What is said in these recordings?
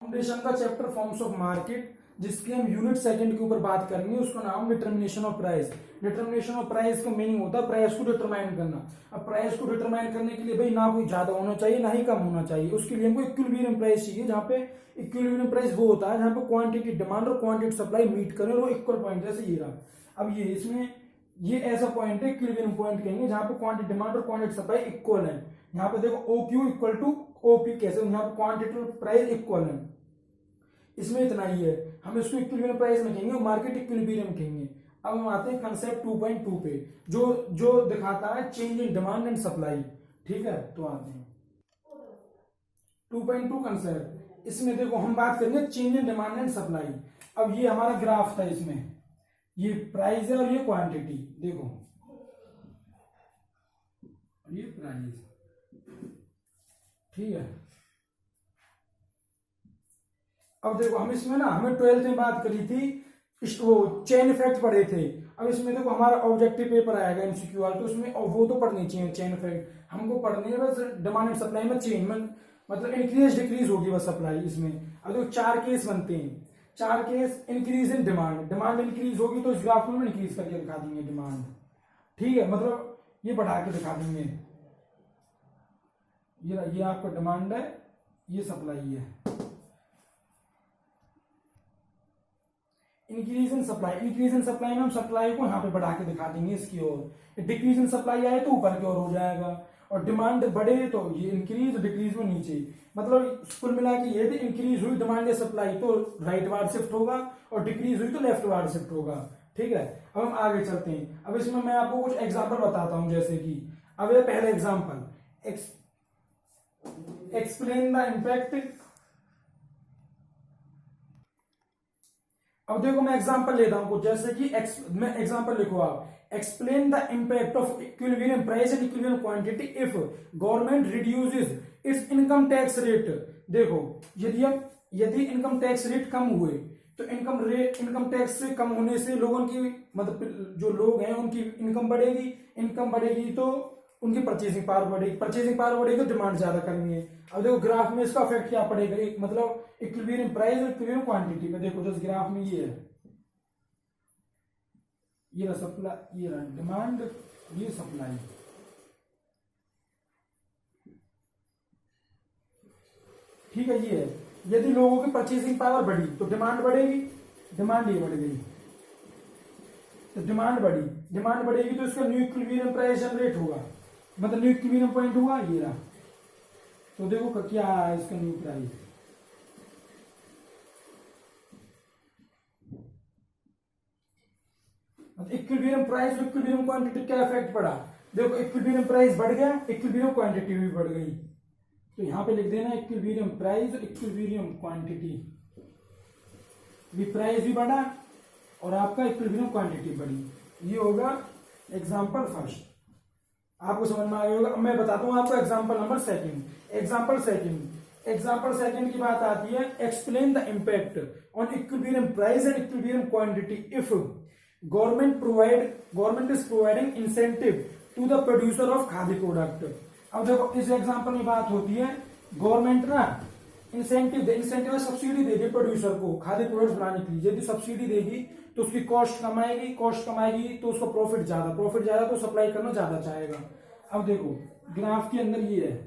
Foundation का chapter forms of market, जिसके हम यूनिट सेकंड के ऊपर बात करेंगे, उसका नाम determination of price. Determination of price का मीनिंग होता है प्राइस को डिटरमाइन करना। अब प्राइस को डिटरमाइन करने के लिए भाई ना कोई ज्यादा होना चाहिए ना ही कम होना चाहिए, उसके लिए हमको इक्विलिब्रियम प्राइस चाहिए, जहाँ पे इक्विलिब्रियम प्राइस वो होता है जहाँ पे क्वांटिटी डिमांड और क्वांटिटी सप्लाई मीट करें और इक्वल पॉइंट, जैसे ये रहा। अब ये इसमें ये ऐसा पॉइंट है इक्विलिब्रियम पॉइंट कहेंगे जहाँ पे क्वांटिटी डिमांड और क्वांटिटी सप्लाई इक्वल है। यहाँ पे देखो O Q equal to O P, कैसे यहाँ पे क्वांटिटी और प्राइस इक्वल है, इसमें इतना ही है, हम इसको इक्विलिब्रियम प्राइस में कहेंगे और मार्केट इक्विलिब्रियम कहेंगे। अब हम आते हैं कंसेप्ट 2.2 पे, जो जो दिखाता है change in demand and supply. ठीक है, तो आते हैं 2.2 कंसेप्ट। इसमें देखो हम बात करेंगे change in demand and supply. अब ये हमारा ग्राफ था, इसमें ये प्राइस है और ये क्वांटिटी, देखो ये प्राइस, ठीक है। अब देखो हम इसमें ना, हमें 12th में बात करी थी, वो चेन इफेक्ट पढ़े थे। अब इसमें देखो हमारा ऑब्जेक्टिव पेपर आएगा एमसीक्यू वाला, तो उसमें वो तो पढ़नी चाहिए चेन इफेक्ट, हमको पढ़नी है बस डिमांड एंड सप्लाई में चेन में, मतलब इंक्रीज डिक्रीज होगी बस सप्लाई इसमें। अब देखो 4 केस बनते हैं, 4 case increase in demand, demand increase होगी तो इस ग्राफ में इंक्रीज करके दिखा देंगे डिमांड, ठीक है, मतलब ये बढ़ा के दिखा देंगे। ये आपका डिमांड है, ये सप्लाई है। Increase in supply, increase in supply में हम सप्लाई को यहाँ पे बढ़ा के दिखा देंगे इसकी ओर। डिक्रीज इन सप्लाई आए तो ऊपर की ओर हो जाएगा, और डिमांड बढ़े तो ये इंक्रीज, डिक्रीज में नीचे। मतलब कुल मिला के ये भी इंक्रीज हुई डिमांड या सप्लाई तो राइट वार्ड शिफ्ट होगा, और डिक्रीज हुई तो लेफ्ट वार्ड शिफ्ट होगा। ठीक है, अब हम आगे चलते हैं। अब इसमें मैं आपको कुछ एग्जाम्पल बताता हूं, जैसे कि अब ये पहला एग्जाम्पल, एक्सप्लेन द इम्पैक्ट। अब देखो मैं एग्जांपल लेता हूं कुछ, जैसे कि मैं एग्जांपल लिखो आप, explain the impact of equilibrium price and equilibrium quantity if government reduces it's income tax rate. देखो यदि इनकम टैक्स रेट कम हुए तो इनकम टैक्स से कम होने से लोगों की, मतलब जो लोग हैं उनकी इनकम बढ़ेगी, इनकम बढ़ेगी तो उनकी परचेसिंग पावर बढ़ेगी, परचेसिंग पावर बढ़ेगी तो डिमांड ज्यादा करेंगे। अब देखो ग्राफ में इसका इफेक्ट क्या पड़ेगा, मतलब इक्विलिब्रियम प्राइस और इक्विलिब्रियम क्वांटिटी पे। देखो जिस ग्राफ में ये है, ये रहा सप्लाई, ये रहा डिमांड, ये सप्लाई। ठीक है, ये है, यदि लोगों की परचेसिंग पावर बढ़ी तो डिमांड बढ़ेगी, डिमांड ये बढ़ गई तो डिमांड बढ़ी, डिमांड बढ़ेगी तो इसका न्यू इक्विलिब्रियम प्राइस जनरेट होगा, मतलब न्यू इक्विलिब्रियम पॉइंट हुआ, ये रहा। तो देखो क्या है इसका न्यू प्राइस, इक्विलिब्रियम प्राइस और इक्विलिब्रियम क्वांटिटी क्या इफेक्ट पड़ा। देखो इक्विलिब्रियम प्राइस बढ़ गया, इक्विलिब्रियम क्वांटिटी भी बढ़ गई, तो यहां पे लिख देना इक्विलिब्रियम प्राइस और इक्विलिब्रियम क्वांटिटी, भी प्राइस भी बढ़ा और आपका इक्विलिब्रियम क्वांटिटी बढ़ी। ये होगा एग्जांपल फर्स्ट, आपको समझ में आ गया होगा। अब मैं बताता हूं आपको example number second. Example second की बात आती है, explain the impact on equilibrium price and equilibrium quantity if government is providing incentive to the producer of khadi product. अब देखो इस एग्जांपल में बात होती है, गवर्नमेंट ना इंसेंटिव सब्सिडी देगी प्रोड्यूसर को खादी प्रोडक्ट बनाने के लिए। यदि सब्सिडी देगी तो उसकी कॉस्ट कमाएगी तो उसका प्रॉफिट ज्यादा तो सप्लाई करना ज्यादा चाहेगा। अब देखो ग्राफ के अंदर ये है,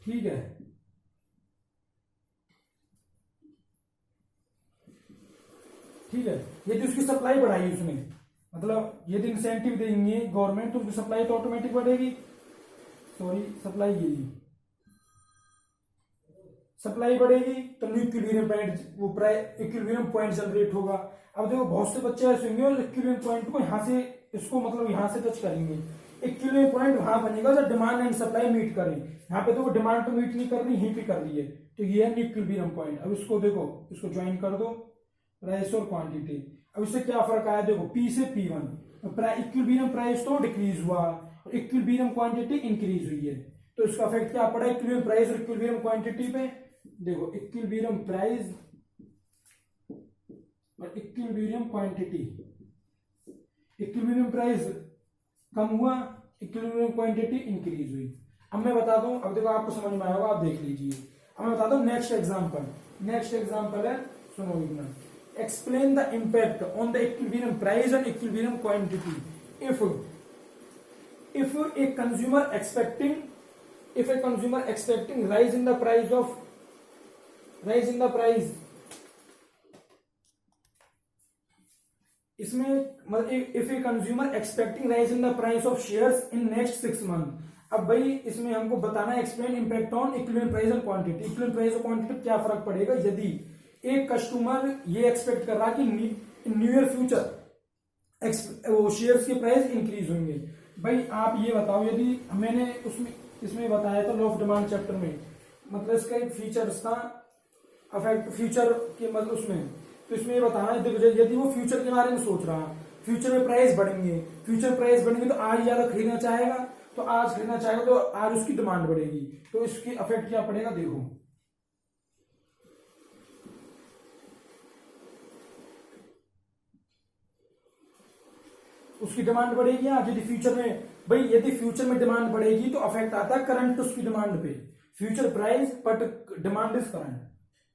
ठीक है, यदि उसकी सप्लाई बढ़ाई उसने, मतलब यदि इंसेंटिव देंगे गवर्नमेंट तो उसकी सप्लाई तो ऑटोमेटिक बढ़ेगी, सप्लाई बढ़ेगी तो न्यू इक्विलिब्रियम पॉइंट, वो इक्विलिब्रियम पॉइंट जनरेट होगा। अब देखो बहुत से बच्चे ऐसे होंगे और इक्विलिब्रियम पॉइंट को यहां से, इसको मतलब यहां से टच करेंगे, इक्विलिब्रियम पॉइंट वहां बनेगा जब डिमांड एंड सप्लाई मीट करें। यहाँ पे देखो डिमांड तो मीट नहीं कर रही, यहीं पे कर रही है, तो ये है न्यू इक्विलिब्रियम पॉइंट। अब इसको देखो, इसको ज्वाइन कर दो, प्राइस और क्वांटिटी। अब इससे क्या फर्क आया, देखो पी से P1, इक्विलिब्रियम प्राइस तो डिक्रीज हुआ और इक्विलिब्रियम क्वांटिटी इंक्रीज हुई है, तो इसका इफेक्ट क्या पड़ा इक्विलिब्रियम प्राइस और इक्विलिब्रियम क्वांटिटी पे। देखो इक्विलिब्रियम प्राइस और इक्विलिब्रियम क्वांटिटी, इक्विलिब्रियम प्राइस कम हुआ इक्विलिब्रियम क्वांटिटी इंक्रीज हुई। अब मैं बता दूं, अब देखो आपको समझ में आया होगा, आप देख लीजिए। अब मैं बताता हूँ नेक्स्ट एग्जांपल। नेक्स्ट एग्जांपल है, सुनो इतना, explain the impact on the equilibrium price and equilibrium quantity if a consumer expecting rise in the price, इसमें मतलब if a consumer expecting rise in the price of shares in next 6 months। अब भाई इसमें हमको बताना है explain impact on equilibrium price and quantity. Equilibrium price और quantity क्या फर्क पड़ेगा यदि एक कस्टमर ये एक्सपेक्ट कर रहा कि न्यू ईयर फ्यूचर शेयर्स के प्राइस इंक्रीज होंगे। भाई आप ये बताओ, यदि मैंने इसमें बताया था लॉ ऑफ डिमांड चैप्टर में, मतलब इसका एक फीचर्स था अफेक्ट फ्यूचर के, मतलब उसमें तो इसमें ये बताना है यदि वो फ्यूचर के बारे में सोच रहा है, फ्यूचर में प्राइस बढ़ेंगे, तो आज ज्यादा खरीदना चाहेगा, तो आज खरीदना चाहेगा तो आज उसकी डिमांड बढ़ेगी, तो इसकी अफेक्ट क्या पड़ेगा देखो। उसकी डिमांड बढ़ेगी आज, यदि फ्यूचर में डिमांड बढ़ेगी तो अफेक्ट आता है करंट उसकी डिमांड पे, future price but demand is current.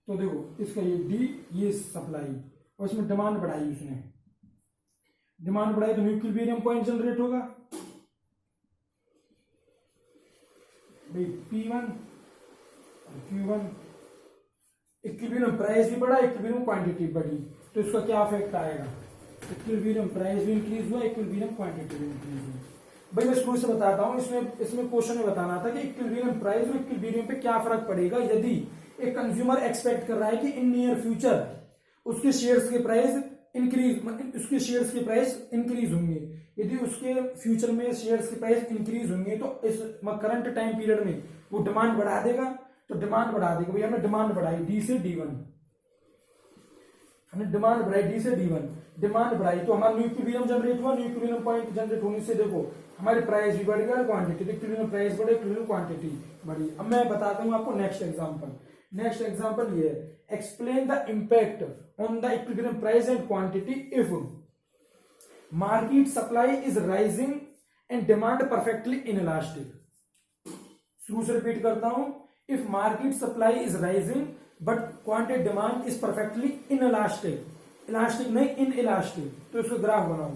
तो देखो इसका ये डी, ये सप्लाई, और इसमें डिमांड बढ़ाई, उसने डिमांड बढ़ाई तो इक्विलिब्रियम पॉइंट जनरेट होगा भाई P1 और Q1। इक्विलिब्रियम प्राइस भी बढ़ा, इक्विलिब्रियम क्वांटिटी बढ़ी, तो इसका क्या इफेक्ट आएगा, इक्विलिब्रियम प्राइस भी इंक्रीज हुआ, इक्विलिब्रियम क्वांटिटी भी इंक्रीज हुई। भाई मैं शुरू से बताता हूं, इसमें क्वेश्चन में बताना था कि इक्विलिब्रियम प्राइस और इक्विलिब्रियम पे क्या फर्क पड़ेगा यदि एक कंज्यूमर एक्सपेक्ट कर रहा है कि इन नियर फ्यूचर उसके शेयर्स के प्राइस इंक्रीज होंगे। यदि उसके फ्यूचर में शेयर्स के प्राइस इंक्रीज होंगे तो इस करंट टाइम पीरियड में वो डिमांड बढ़ा देगा, तो डिमांड बढ़ा देगा। भैया हमने डिमांड बढ़ाई डी से D1, हमने डिमांड बढ़ाई डी से D1, डिमांड बढ़ाई तो हमारा न्यू इक्विलिब्रियम जनरेट हुआ, न्यू इक्विलिब्रियम पॉइंट जनरेट होने से देखो हमारी प्राइस भी बढ़ गया, क्वांटिटी, इक्विलिब्रियम प्राइस बढ़े, इक्विलिब्रियम क्वांटिटी बढ़ी। अब मैं बताता हूं आपको नेक्स्ट एग्जांपल ये है, explain the impact on the equilibrium price and quantity if market supply is rising and demand perfectly inelastic. शुरू से रिपीट करता हूं, if market supply is rising but quantity demand is perfectly inelastic, elastic नहीं inelastic, तो इसको graph बनाओ।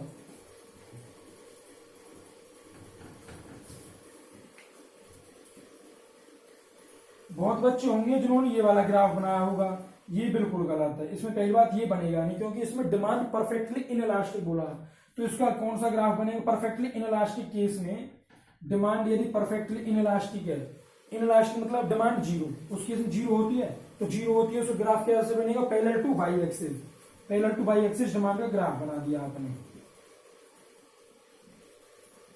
बहुत बच्चे होंगे जिन्होंने ये वाला ग्राफ बनाया होगा, ये बिल्कुल गलत है। इसमें पहली बात ये बनेगा नहीं, क्योंकि इसमें डिमांड परफेक्टली इनइलास्टिक बोला, तो इसका कौन सा ग्राफ बनेगा, परफेक्टली इनइलास्टिक केस में डिमांड यदि परफेक्टली इनइलास्टिक है, इनइलास्टिक मतलब डिमांड जीरो, उस केस में जीरो होती है, तो जीरो होती है उसका ग्राफ कैसे बनेगा, parallel to Y axis demand का ग्राफ बना दिया आपने,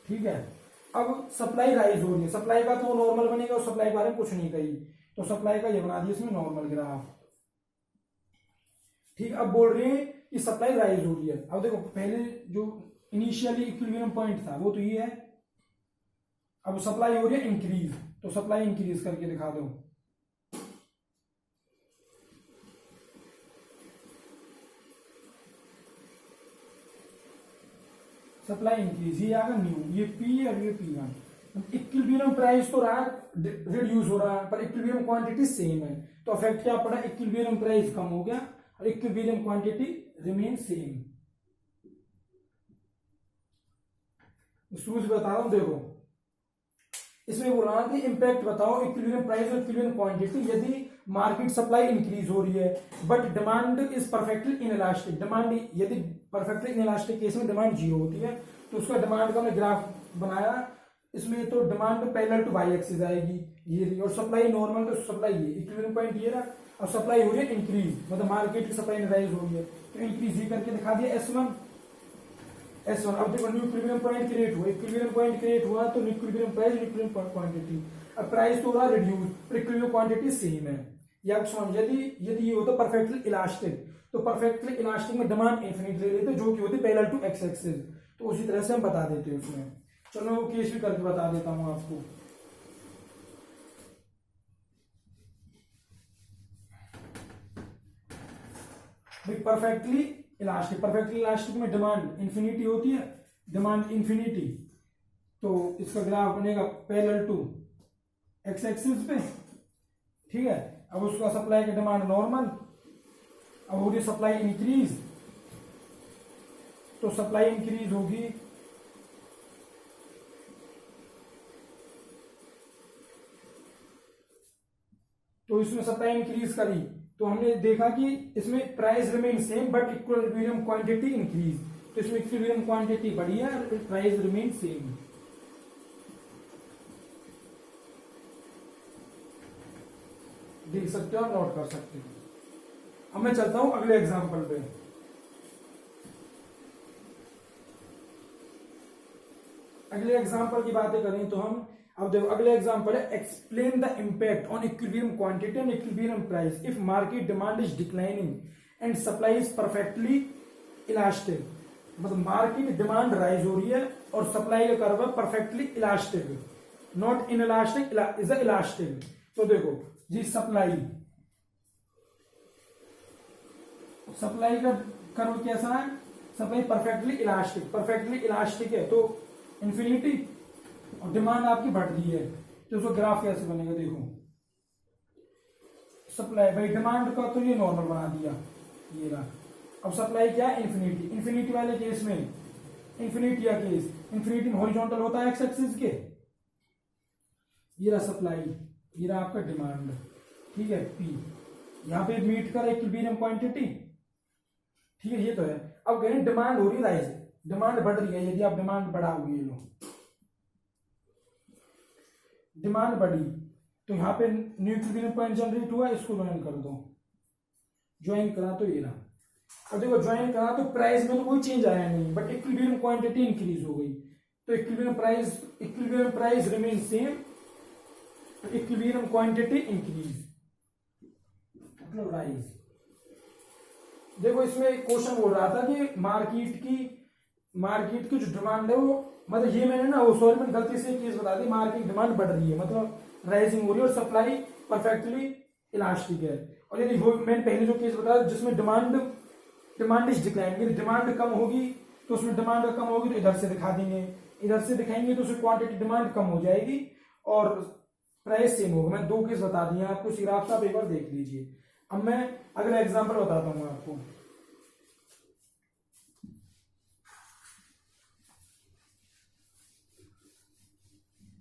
ठीक है। अब सप्लाई राइज हो रही है, सप्लाई का तो नॉर्मल बनेगा, और सप्लाई के बारे में कुछ नहीं कही, तो सप्लाई का ये बना दिया इसमें नॉर्मल ग्राफ, ठीक। अब बोल रहे हैं कि सप्लाई राइज हो रही है। अब देखो पहले जो इनिशियली इक्विलिब्रियम पॉइंट था वो तो ये है, अब सप्लाई हो रही है इंक्रीज, तो सप्लाई इंक्रीज करके दिखा दो। सप्लाई इंक्रीज, ये आगा न्यू, ये P और ये P1। इक्विलिब्रियम प्राइस तो रहा रिड्यूस हो रहा है, पर इक्विलिब्रियम क्वांटिटी सेम है, तो इफेक्ट क्या पड़ा, इक्विलिब्रियम प्राइस कम हो गया और इक्विलिब्रियम क्वांटिटी रिमेन सेम। शुरू से बता रहा हूं, देखो इसमें बोल रहा कि इम्पैक्ट बताओ इक्विलिब्रियम प्राइस और इक्विलिब्रियम क्वांटिटी यदि मार्केट सप्लाई इंक्रीज हो रही है but demand is perfectly inelastic. Demand यदि परफेक्टली इनइलास्टिक केस में डिमांड जीरो होती है, तो उसका डिमांड का हमने ग्राफ बनाया, इसमें तो demand parallel to Y axis आएगी ये, और सप्लाई नॉर्मल, तो सप्लाई ये इक्विलिब्रियम पॉइंट ये रहा, और सप्लाई हो रही है इंक्रीज, मतलब मार्केट की सप्लाई राइज हो रही है, तो इंक्रीज ही करके दिखा दिया S1। अब देखो न्यू इक्विलिब्रियम पॉइंट क्रिएट हुआ, इक्विलिब्रियम पॉइंट क्रिएट हुआ तो इक्विलिब्रियम प्राइस, इक्विलिब्रियम क्वांटिटी, अब प्राइस तो हो रहा रिड्यूस, पर इक्विलिब्रियम क्वांटिटी सेम है। या समझ, यदि ये होता परफेक्टली इलास्टिक, तो परफेक्टली इलास्टिक में डिमांड इन्फिनिट ले लेते, जो कि होती पैरेलल टू एक्स एक्सिस, तो उसी तरह से हम बता देते हैं उसमें। चलो वो केस भी करके बता देता हूं आपको। परफेक्टली इलास्टिक में डिमांड इंफिनिटी होती है, डिमांड इंफिनिटी, तो इसका ग्राफ बनेगा पैरेलल टू एक्स एक्सिस पे, ठीक है। अब उसका सप्लाई का डिमांड नॉर्मल, अब होगी सप्लाई इंक्रीज, तो सप्लाई इंक्रीज होगी तो इसमें सप्लाई इंक्रीज करी तो हमने देखा कि इसमें price remain same but equilibrium quantity increase, तो इसमें इक्विलिब्रियम क्वांटिटी बढ़ी है और प्राइस रिमेन सेम। देख सकते हो और नोट कर सकते हो। अब मैं चलता हूं अगले एग्जांपल पे। अगले एग्जांपल की बातें करें तो हम अब देखो अगले एग्जांपल है explain the impact on equilibrium quantity and equilibrium price if market demand is declining and supply is perfectly elastic. मतलब मार्केट डिमांड राइज हो रही है और सप्लाई का कर्व है perfectly elastic, not in elastic, is elastic. तो देखो जी supply का कर्व कैसा है, सप्लाई परफेक्टली इलास्टिक है तो इंफिनिटी, और डिमांड आपकी बढ़ रही है तो उसका ग्राफ कैसे बनेगा। देखो सप्लाई भाई डिमांड का तो ये नॉर्मल बना दिया, ये रहा। अब सप्लाई क्या है, इंफिनिटी वाले केस में इंफिनिटी में हॉरिजॉन्टल होता है एक्स एक्सिस के। ये रहा सप्लाई, ये रहा आपका डिमांड, ठीक है पी, यहां पे मीट कर इक्विलिब्रियम क्वांटिटी, ठीक है ये तो है। अब कहें डिमांड हो रही है राइज, डिमांड बढ़ रही है, यदि आप डिमांड बढ़ाओगे, ये लो डिमांड बढ़ी तो यहाँ पे न्यू इक्विलिब्रियम पॉइंट जनरेट हुआ, इसको ज्वाइन कर दो, ज्वाइन करा तो ये रहा। अब देखो ज्वाइन करा तो प्राइस में तो कोई चेंज आया नहीं बट इक्विलिब्रियम क्वांटिटी इंक्रीज हो गई, तो equilibrium price remain same, equilibrium quantity increase मतलब राइज। देखो इसमें क्वेश्चन बोल रहा था कि मार्केट की जो डिमांड है वो, मतलब ये मैंने ना वो सॉरी मैंने गलती से केस बता दी, मार्केट डिमांड बढ़ रही है मतलब राइजिंग हो रही है और सप्लाई परफेक्टली इलास्टिक है। और यदि वो मैंने पहले जो केस बताया जिसमें डिमांड इज डिक्लाइन, यदि डिमांड कम होगी तो उसमें डिमांड कम होगी तो इधर से दिखा देंगे, इधर से दिखाएंगे तो उसमें क्वांटिटी डिमांड कम हो जाएगी और प्राइस सेम होगा। मैं दो केस बता दिए आपको, इस ग्राफ का पेपर देख लीजिए। अब मैं अगला एग्जांपल बताता हूँ आपको।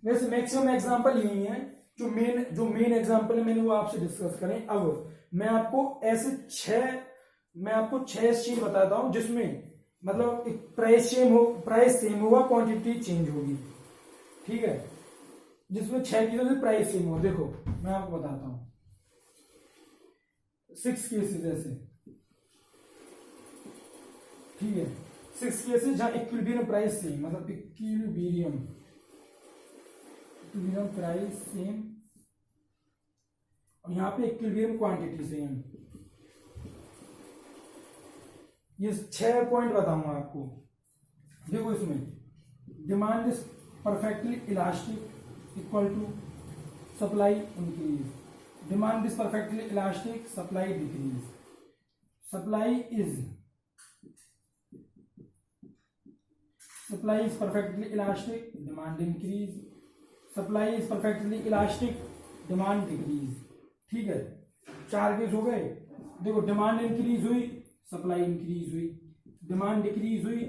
वैसे मैक्सिमम एग्जांपल यही है, जो मेन एग्जांपल है मैंने वो आपसे डिस्कस करें। अब मैं आपको छह चीज बताता हूं जिसमें मतलब प्राइस सेम होगा, क्वांटिटी चेंज होगी, ठीक है। जिसमें 6 चीजों से प्राइस सेम हो। देखो मैं आपको बताता हूं 6 केसेस ऐसे, ठीक है 6 केसेस जहां इक्विलिब्रियम प्राइस सेम, मतलब इक्विलिब्रियम प्राइस सेम और यहां पे इक्विलिब्रियम क्वांटिटी सेम। ये 6 पॉइंट बताऊंगा आपको। देखो इसमें demand is perfectly elastic equal to supply increase, demand is perfectly elastic supply decrease, supply is perfectly elastic demand increase, supply is perfectly elastic demand decrease, ठीक है। 4 केस हो गए। देखो डिमांड इंक्रीज हुई, सप्लाई इंक्रीज हुई, demand decrease हुई,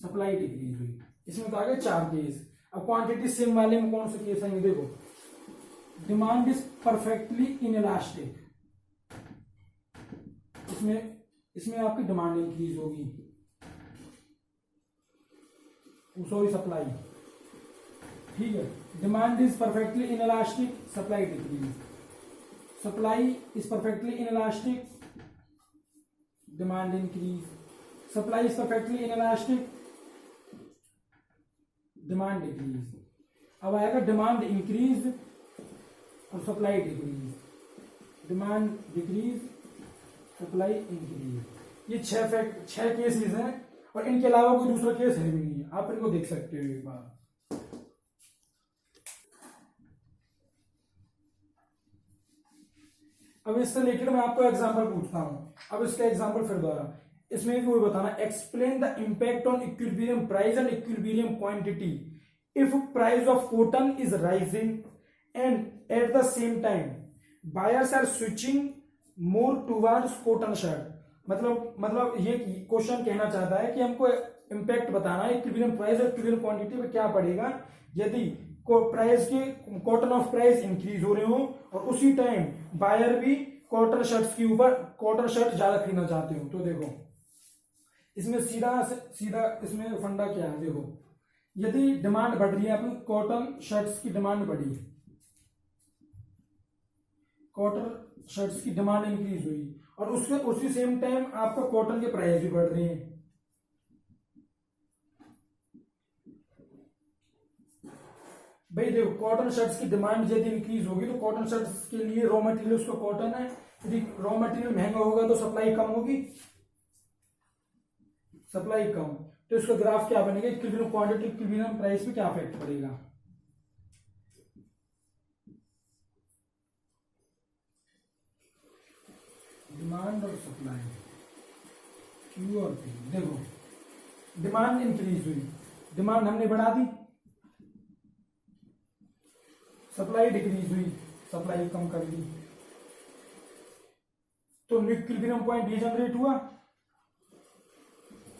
supply decrease हुई, इसमें तो आ गए 4 केस। अब क्वांटिटी सेम वाले में कौन से केस आएंगे, देखो डिमांड इज परफेक्टली इनइलास्टिक, इसमें आपकी डिमांड इंक्रीज होगी, सॉरी सप्लाई, ठीक है। Demand is perfectly inelastic supply decrease, supply is perfectly inelastic demand increase, supply is perfectly inelastic demand decrease. अब आएगा डिमांड इंक्रीज और supply decrease, demand decrease supply increase. ये 6 cases हैं और इनके अलावा कोई दूसरा केस है भी नहीं है, आप इनको देख सकते हो एक बार। अब इससे रिलेटेड मैं आपको एग्जांपल पूछता हूं। अब इसका एग्जांपल फिर दोबारा, इसमें भी वही बताना, explain the impact on equilibrium price and equilibrium quantity if price of cotton is rising and at the same time buyers are switching more towards cotton shirt. मतलब ये क्वेश्चन कहना चाहता है कि हमको इम्पैक्ट बताना है इक्विलिब्रियम प्राइस और इक्विलिब्रियम क्वांटिटी पे क्या पड़ेगा यदि प्राइस के कॉटन ऑफ प्राइस इंक्रीज हो रहे हो और उसी टाइम बायर भी कॉटन शर्ट्स के ऊपर कॉटन शर्ट ज्यादा खरीदना चाहते हो। तो देखो इसमें सीधा इसमें फंडा क्या है, देखो यदि डिमांड बढ़ रही है अपनी कॉटन शर्ट्स की डिमांड बढ़ी, कॉटन शर्ट्स की डिमांड इंक्रीज हुई और उसके उसी सेम टाइम आपका कॉटन के प्राइस भी बढ़ रहे हैं। भाई देखो कॉटन शर्ट्स की डिमांड यदि इंक्रीज होगी तो कॉटन शर्ट्स के लिए रॉ मटेरियल उसका कॉटन है, यदि रॉ मटेरियल महंगा होगा तो सप्लाई कम होगी, सप्लाई कम, तो इसका ग्राफ क्या बनेगा, इक्विलिब्रियम क्वांटिटी इक्विलिब्रियम प्राइस पे क्या इफेक्ट पड़ेगा। डिमांड और सप्लाई क्यू और पी। देखो डिमांड इंक्रीज हुई, डिमांड हमने बढ़ा दी, सप्लाई डिक्रीज हुई, सप्लाई कम कर दी, तो इक्विलिब्रियम पॉइंट ये जनरेट हुआ,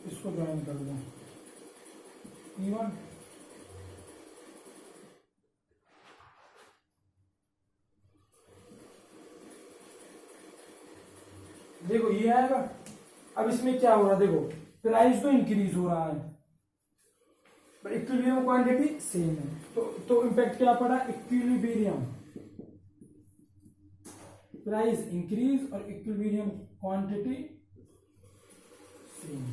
इसको ज्वाइन कर दो P1। देखो ये आएगा, अब इसमें क्या हो रहा है, देखो प्राइस तो इंक्रीज हो रहा है पर इक्विलिब्रियम क्वांटिटी सेम है, तो इम्पैक्ट क्या पड़ा, इक्विलिब्रियम प्राइस इंक्रीज और इक्विलिब्रियम क्वांटिटी सेम।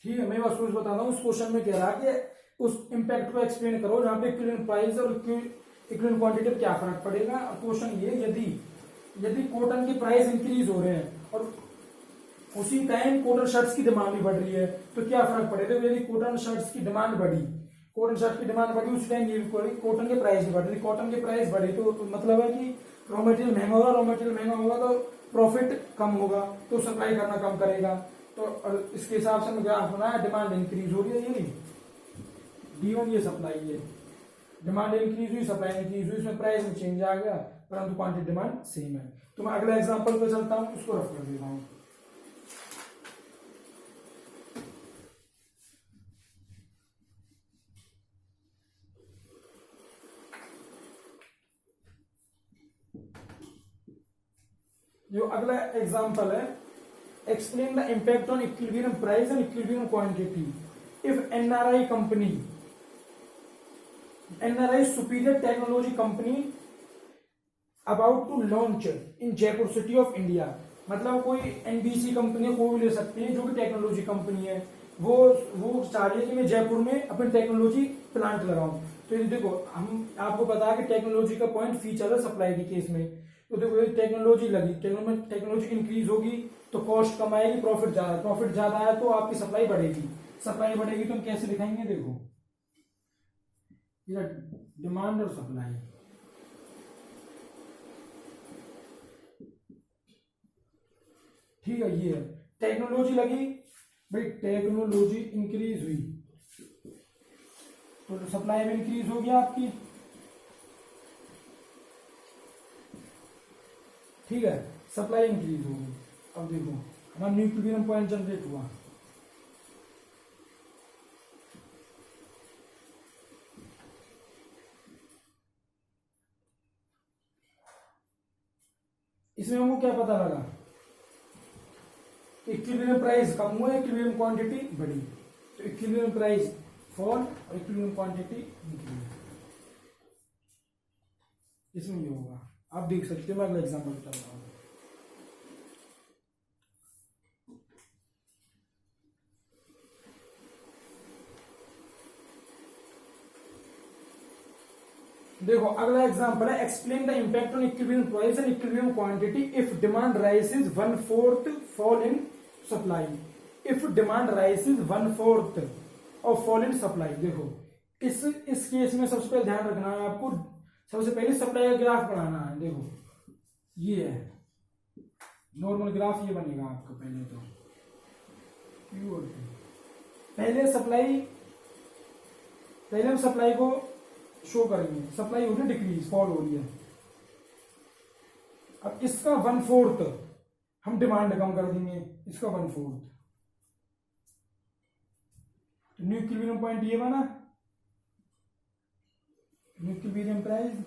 ठीक है, मैं बस कुछ बताता हूँ, उस क्वेश्चन में कह रहा कि उस इम्पैक्ट को एक्सप्लेन करो जहां पे इक्विलिब्रियम प्राइस और इक्विलिब्रियम क्वांटिटी पर क्या फर्क पड़ेगा। और क्वेश्चन ये यदि कॉटन के प्राइस इंक्रीज हो रहे हैं और उसी टाइम कॉटन शर्ट्स की डिमांड भी बढ़ रही है तो क्या फर्क पड़ेगा, यदि कॉटन शर्ट्स की डिमांड बढ़ी, कॉटन शर्ट की डिमांड बढ़ी उस टाइम ये भी कॉटन के प्राइस भी बढ़ रही, कॉटन के प्राइस बढ़े तो मतलब है कि रॉ मटेरियल महंगा होगा, रॉ मटेरियल महंगा होगा तो प्रॉफिट कम होगा, तो सप्लाई करना कम करेगा। तो इसके हिसाब से मैं ग्राफ बनाया, डिमांड इंक्रीज हो रही है, ये D1 ये सप्लाई है, डिमांड इंक्रीज हुई, सप्लाई इंक्रीज हुई, इसमें प्राइस में चेंज आ गया परंतु क्वांटिटी डिमांड सेम है। तो मैं अगला एग्जांपल पे चलता हूं, उसको रफ कर देता हूं। जो अगला एग्जांपल है, explain the impact on equilibrium price and equilibrium quantity if NRI company, NRI superior technology company about to launch in Jaipur city of India. मतलब कोई NBC कंपनी कोई भी ले सकती है जो कि टेक्नोलॉजी कंपनी है, वो चाह रही है कि मैं जयपुर में अपनी टेक्नोलॉजी प्लांट लगाऊं। तो ये देखो हम आपको बता कि टेक्नोलॉजी का पॉइंट फीचर है सप्लाई के केस में। तो देखो ये टेक्नोलॉजी लगी, टेक्नोलॉजी इंक्रीज होगी तो कॉस्ट कम आएगी, प्रॉफिट ज्यादा है तो आपकी सप्लाई बढ़ेगी, सप्लाई बढ़ेगी तो हम कैसे दिखाएंगे, देखो ये डिमांड और सप्लाई। ठीक है, ये है टेक्नोलॉजी लगी, भाई टेक्नोलॉजी इंक्रीज हुई तो सप्लाई में इंक्रीज हो गया आपकी। ठीक है, सप्लाई इंक्रीज होगी। अब देखो हमारा न्यू इक्विलिब्रियम पॉइंट जनरेट हुआ, इसमें हमको क्या पता लगा, इक्विलिब्रियम प्राइस कम हुआ, इक्विलिब्रियम क्वांटिटी बढ़ी, तो इक्विलिब्रियम प्राइस फॉल और इक्विलिब्रियम क्वांटिटी इंक्रीज, इसमें ये होगा। आप देख सकते हो, मैं अगला एग्जांपल बता रहा हूं। देखो अगला एग्जांपल है, explain the impact on equilibrium price and equilibrium quantity if demand राइसेस 1/4 fall in supply. If demand राइसेस 1/4 और फॉल इन सप्लाई। देखो इस केस में सबसे पहले ध्यान रखना है आपको, सबसे पहले सप्लाई का ग्राफ बनाना है। देखो ये है नॉर्मल ग्राफ, ये बनेगा आपका। पहले तो पहले सप्लाई पहले हम सप्लाई को शो करेंगे, सप्लाई हो रही है डिक्रीज, फॉल हो रही है। अब इसका 1/4 हम डिमांड कम कर देंगे, इसका 1/4, तो न्यू इक्विलिब्रियम पॉइंट ये बना, न्यू इक्विलिब्रियम प्राइस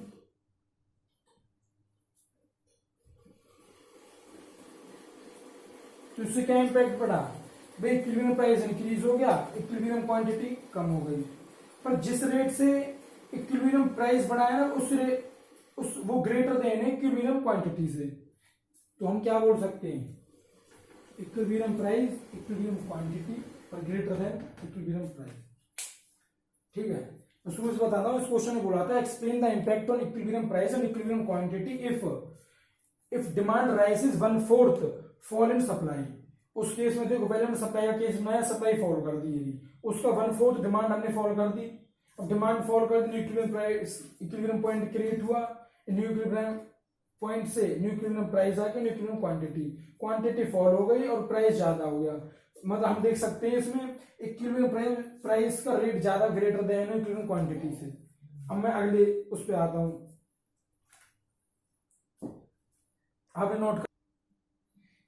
तो इससे क्या इंपैक्ट पड़ा भाई, इक्विलिब्रियम प्राइस इंक्रीज हो गया, इक्विलिब्रियम क्वांटिटी कम हो गई। पर जिस रेट से इक्विलिब्रियम प्राइस बढ़ा है ना, उस वो ग्रेटर देन है इक्विलिब्रियम क्वांटिटी से, तो हम क्या बोल सकते हैं, इक्विलिब्रियम प्राइस इक्विलिब्रियम क्वांटिटी और ग्रेटर देन इक्विलिब्रियम प्राइस। ठीक है, तो शुरू से बताता हूँ, इस क्वेश्चन में बोला था explain the impact on equilibrium price and equilibrium quantity if demand राइसेस 1/4 fall in supply. उस केस में देखो, पहले हमने सप्लाई का केस बनाया, सप्लाई फॉल कर दी, उसका 1/4 डिमांड हमने फॉल कर दी। अब डिमांड फॉल कर दी, equilibrium price, equilibrium point create हुआ, न्यू इक्विलिब्रियम पॉइंट से न्यू इक्विलिब्रियम प्राइस आके न्यू इक्विलिब्रियम क्वांटिटी फॉल हो गई और प्राइस ज्यादा हो गया। मतलब हम देख सकते हैं इसमें इक्विलिब्रियम प्राइस का रेट ज्यादा ग्रेटर देन इक्विलिब्रियम क्वांटिटी से। अब मैं अगले उस पर आता हूं, आपने नोट कर,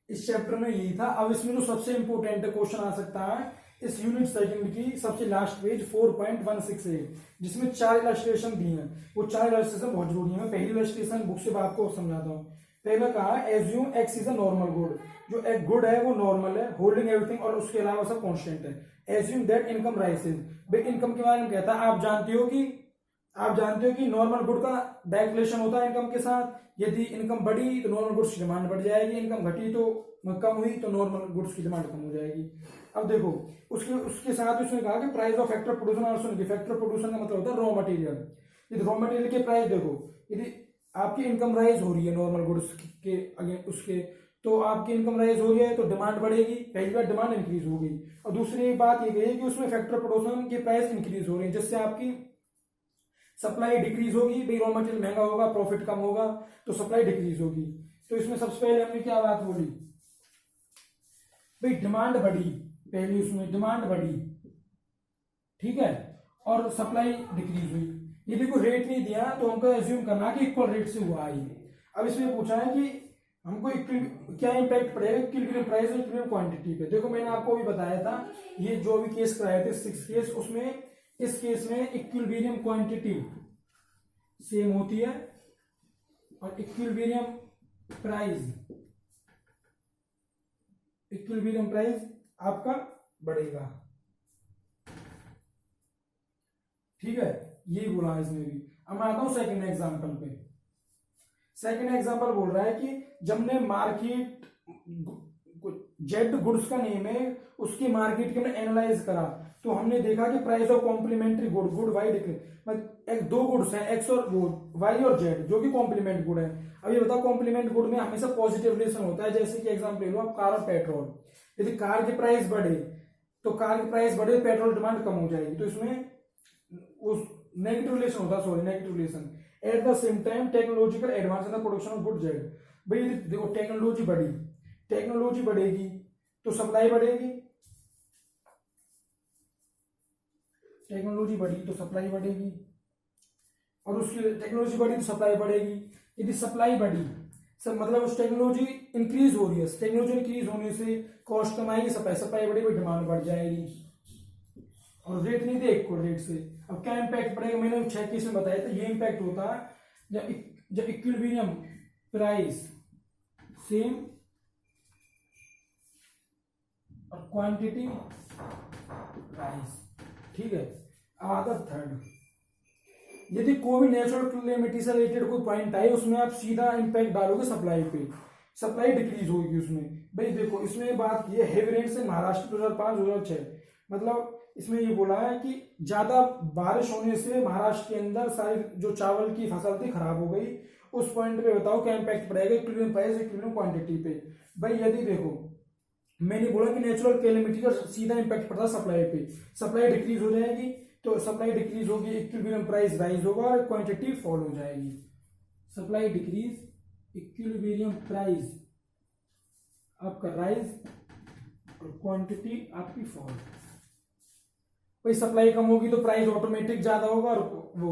इस चैप्टर में यही था। अब इसमें जो सबसे इंपोर्टेंट क्वेश्चन आ सकता है इस यूनिट सेकंड की सबसे लास्ट पेज 4.168, जिसमें 4 इलस्ट्रेशन दी हैं। वो 4 इलस्ट्रेशन बहुत जरूरी है। मैं पहली इलस्ट्रेशन बुक से आपको समझाता हूँ। पहले कहा assume x is a normal good, जो एक गुड है वो नॉर्मल है, होल्डिंग एवरीथिंग, और उसके अलावा सब कांस्टेंट है। एज्यूम दैट इनकम राइसेस, भाई इनकम के बारे में कहता है, आप जानते हो कि नॉर्मल गुड का डायरेक्ट होता है इनकम के साथ। यदि इनकम बढ़ी तो नॉर्मल गुड्स की डिमांड बढ़ जाएगी, इनकम घटी तो कम हुई तो नॉर्मल गुड्स की डिमांड कम हो जाएगी। अब देखो उसके साथ उसने कहा कि price of factor production also, factor production का मतलब होता है रॉ मटेरियल। यदि रॉ मटेरियल के प्राइस देखो, यदि आपकी इनकम राइज हो रही है नॉर्मल गुड्स के उसके, तो आपकी इनकम राइज हो रही है तो डिमांड बढ़ेगी, पहली बार डिमांड इंक्रीज हो गई। और दूसरी बात ये गई कि उसमें फैक्टर प्रोड्यूसन के प्राइस इंक्रीज हो रही है, जिससे आपकी सप्लाई डिक्रीज होगी, भाई रॉ मटेरियल महंगा होगा, प्रॉफिट कम होगा, तो सप्लाई डिक्रीज होगी। तो इसमें सबसे पहले हमने क्या बात बोली, भाई डिमांड बढ़ी, पहली उसमें डिमांड बढ़ी, ठीक है, और सप्लाई डिक्रीज हुई। यदि कोई रेट नहीं दिया तो हमको एज्यूम करना कि इक्वल रेट से हुआ है। अब इसमें पूछा है कि हमको क्या इंपैक्ट पड़ेगा इक्विलिब्रियम प्राइस और इक्विलिब्रियम क्वांटिटी पे। देखो मैंने आपको भी बताया था, ये जो भी केस कराए थे 6 केस, उसमें इस केस में इक्विलिब्रियम क्वांटिटी सेम होती है और इक्विलिब्रियम प्राइस आपका बढ़ेगा। ठीक है, यही बोला इसमें भी। अब मैं आता हूं सेकंड एग्जांपल पे। सेकंड एग्जांपल बोल रहा है कि जब ने मार्केट जेड गुड्स का नेम है, उसकी मार्केट के हमने एनालाइज करा तो हमने देखा कि price of complementary good Y decrease, मतलब 2 गुड्स हैं, एक्स और वाई और जेड, जो कि कॉम्प्लीमेंट गुड है। अब ये बताओ कॉम्प्लीमेंट गुड में हमेशा पॉजिटिव रिलेशन होता है। जैसे कि एग्जांपल ले लो आप, कार और पेट्रोल। यदि कार की प्राइस बढ़े तो पेट्रोल डिमांड कम हो जाएगी, तो इसमें उस नेगेटिव रिलेशन होता है, negative relation. Eight the same time technological advance in the production of good Z, भाई देखो टेक्नोलॉजी बढ़ेगी तो सप्लाई बढ़ेगी, टेक्नोलॉजी बढ़ी तो सप्लाई बढ़ेगी, और उसकी टेक्नोलॉजी बढ़ी तो सप्लाई बढ़ेगी। यदि सप्लाई बढ़ी सब मतलब उस टेक्नोलॉजी इंक्रीज हो रही है, टेक्नोलॉजी इंक्रीज होने से कॉस्ट कम आएगी, सप्लाई बढ़ेगी, डिमांड बढ़ जाएगी, और रेट नहीं थे इक्वल रेट से। अब क्या इंपैक्ट पड़ेगा, मैंने 6 केस में बताया था। ये इंपैक्ट होता है जब इक्विलिब्रियम प्राइस सेम और क्वांटिटी प्राइस, ठीक है। आता थर्ड, यदि कोई नेचुरल कैलेमिटी से रिलेटेड कोई पॉइंट आए, उसमें आप सीधा इंपैक्ट डालोगे सप्लाई पे, सप्लाई डिक्रीज होगी उसमें। भाई देखो इसमें बात ये हेवी रेन से महाराष्ट्र 2005-2006, मतलब इसमें ये बोला है कि ज्यादा बारिश होने से महाराष्ट्र के अंदर सारी जो चावल की फसल थी खराब हो गई। उस पॉइंट पे बताओ क्या इंपैक्ट पड़ेगा इक्विलिब्रियम प्राइस इक्विलिब्रियम क्वांटिटी पे। भाई यदि देखो मैंने बोला कि नेचुरल कैलेमिटी का सीधा इंपैक्ट पड़ता है सप्लाई पे, सप्लाई डिक्रीज हो जाएगी, तो सप्लाई डिक्रीज होगी, इक्विलिब्रियम प्राइस राइज होगा और क्वांटिटी फॉल हो जाएगी। सप्लाई डिक्रीज, इक्विलिब्रियम प्राइस आपका राइज और क्वांटिटी आपकी फॉल। भाई सप्लाई कम होगी तो प्राइस ऑटोमेटिक ज्यादा होगा और वो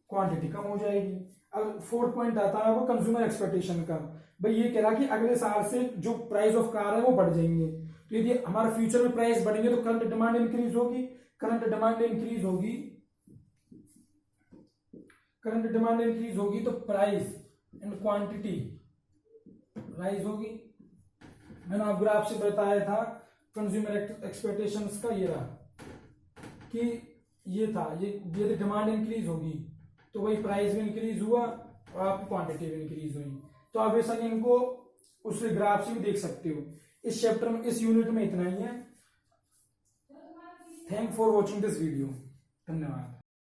क्वांटिटी कम हो जाएगी। अब फोर्थ पॉइंट आता है वो कंज्यूमर एक्सपेक्टेशन का। भाई ये कह रहा कि अगले साल से जो प्राइस ऑफ कार है वो बढ़ जाएंगे, तो यदि हमारा फ्यूचर में प्राइस बढ़ेंगे तो करंट डिमांड इंक्रीज होगी, करंट डिमांड इंक्रीज होगी, करंट डिमांड इंक्रीज होगी तो प्राइस एंड क्वांटिटी राइज होगी। मैंने आपको ग्राफ से बताया था कंज्यूमर एक्सपेक्टेशंस का, ये रहा कि ये था, ये डिमांड इंक्रीज होगी तो वही प्राइस भी इंक्रीज हुआ और आपकी क्वांटिटी भी इंक्रीज हुई। तो आप बेशक इनको उस ग्राफ से भी देख सकते हो। इस चैप्टर में, इस यूनिट में इतना ही है। Thank for watching this video. धन्यवाद।